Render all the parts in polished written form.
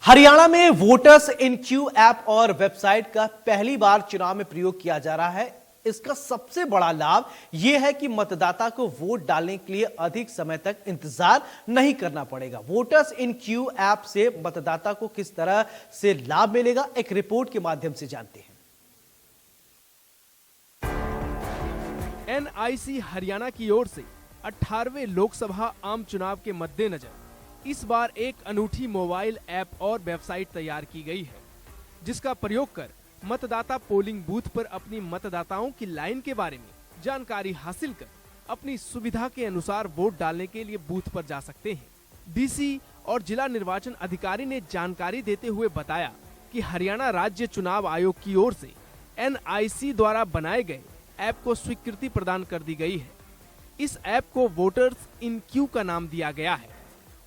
हरियाणा में वोटर्स इन Q app और website का पहली बार चुनाव में प्रयोग किया जा रहा है। इसका सबसे बड़ा लाभ यह है कि मतदाता को वोट डालने के लिए अधिक समय तक इंतजार नहीं करना पड़ेगा। वोटर्स इन क्यू ऐप से मतदाता को किस तरह से लाभ मिलेगा, एक रिपोर्ट के माध्यम से जानते हैं। एनआईसी हरियाणा की ओर से 18वें लोकसभा आम चुनाव के मद्देनजर इस बार एक अनूठी मोबाइल ऐप और वेबसाइट तैयार की गई है, जिसका प्रयोग कर मतदाता पोलिंग बूथ पर अपनी मतदाताओं की लाइन के बारे में जानकारी हासिल कर अपनी सुविधा के अनुसार वोट डालने के लिए बूथ पर जा सकते हैं। डीसी और जिला निर्वाचन अधिकारी ने जानकारी देते हुए बताया कि हरियाणा राज्य चुनाव आयोग की ओर से एनआईसी द्वारा बनाए गए ऐप को स्वीकृति प्रदान कर दी गई है। इस ऐप को वोटर्स इन क्यू का नाम दिया गया है।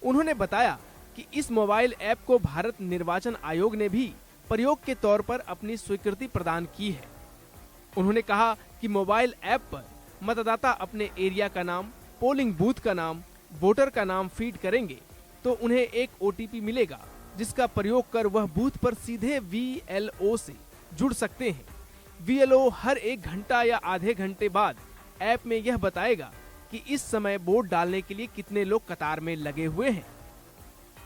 उन्होंने बताया कि इस मोबाइल ऐप को भारत निर्वाचन आयोग ने भी प्रयोग के तौर पर अपनी स्वीकृति प्रदान की है। उन्होंने कहा कि मोबाइल ऐप पर मतदाता अपने एरिया का नाम, पोलिंग बूथ का नाम, वोटर का नाम फीड करेंगे तो उन्हें एक ओटीपी मिलेगा, जिसका प्रयोग कर वह बूथ पर सीधे वीएलओ से जुड़ सकते हैं। वीएलओ हर 1 घंटा या आधे घंटे बाद ऐप में यह बताएगा कि इस समय वोट डालने के लिए कितने लोग कतार में लगे हुए हैं।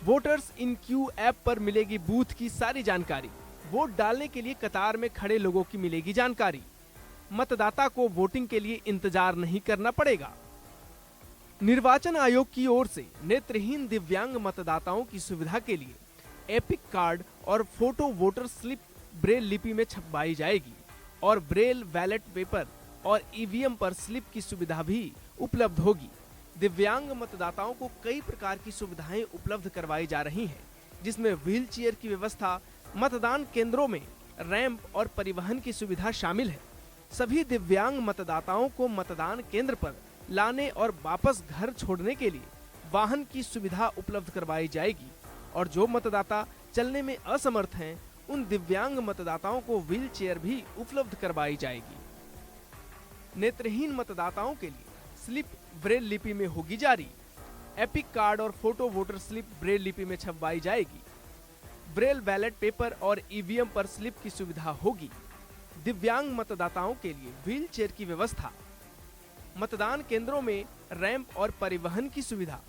वोटर्स इन क्यू ऐप पर मिलेगी बूथ की सारी जानकारी। वोट डालने के लिए कतार में खड़े लोगों की मिलेगी जानकारी। मतदाता को वोटिंग के लिए इंतजार नहीं करना पड़ेगा। निर्वाचन आयोग की ओर से नेत्रहीन दिव्यांग मतदाताओं की सुविधा के लिए एपिक कार्ड और फोटो वोटर स्लिप ब्रेल लिपि में छपवाई जाएगी और ब्रेल बैलेट पेपर और ईवीएम पर स्लिप की सुविधा भी उपलब्ध होगी। दिव्यांग मतदाताओं को कई प्रकार की सुविधाएं उपलब्ध करवाई जा रही हैं, जिसमें व्हील चेयर की व्यवस्था, मतदान केंद्रों में रैंप और परिवहन की सुविधा शामिल है। सभी दिव्यांग मतदाताओं को मतदान केंद्र पर लाने और वापस घर छोड़ने के लिए वाहन की सुविधा उपलब्ध करवाई जाएगी और जो मतदाता चलने में असमर्थ हैं, उन दिव्यांग मतदाताओं को व्हील चेयर भी उपलब्ध करवाई जाएगी। नेत्रहीन मतदाताओं के लिए स्लिप ब्रेल लिपि में होगी जारी। एपिक कार्ड और फोटो वोटर स्लिप ब्रेल लिपि में छपवाई जाएगी। ब्रेल बैलेट पेपर और ईवीएम पर स्लिप की सुविधा होगी। दिव्यांग मतदाताओं के लिए व्हील चेयर की व्यवस्था, मतदान केंद्रों में रैंप और परिवहन की सुविधा,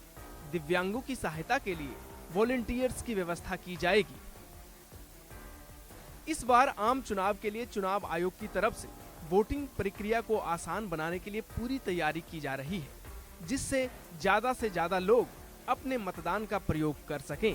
दिव्यांगों की सहायता के लिए वॉलंटियर्स की व्यवस्था की जाएगी। इस बार आम चुनाव के लिए चुनाव आयोग की तरफ से वोटिंग प्रक्रिया को आसान बनाने के लिए पूरी तैयारी की जा रही है, जिससे ज्यादा से ज्यादा लोग अपने मतदान का प्रयोग कर सकें।